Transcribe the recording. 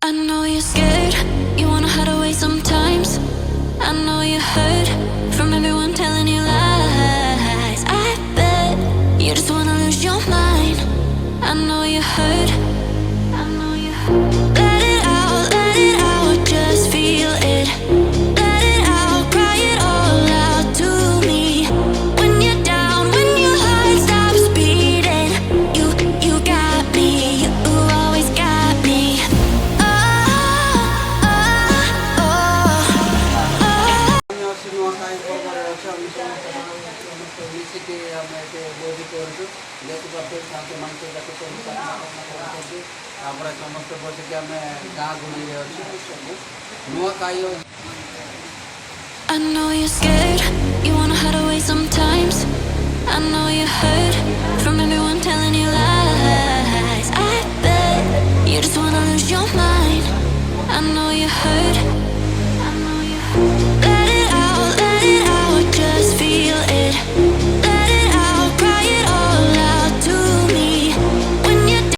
I know you're scared, you wanna hide away sometimes. I know you hurt from everyone telling you lies. I bet you just wanna lose your mind. I know you hurt, I know you hurt. Let it out, just feel it. Let it out, cry it all out to me. When you're down, when your heart stops beating, you got me, you always got me. से nuakaie মিশিকে আমরা এতে বৈধ করবো যেহেতু সাথে মানুষের কাছে আমরা সমস্ত বসেকে আমি গাঁ ঘুরিয়ে nuakaie. I know you're scared, you wanna hide away sometimes. I know you hurt from everyone telling you lies. I bet you just wanna lose your mind. I know you hurt.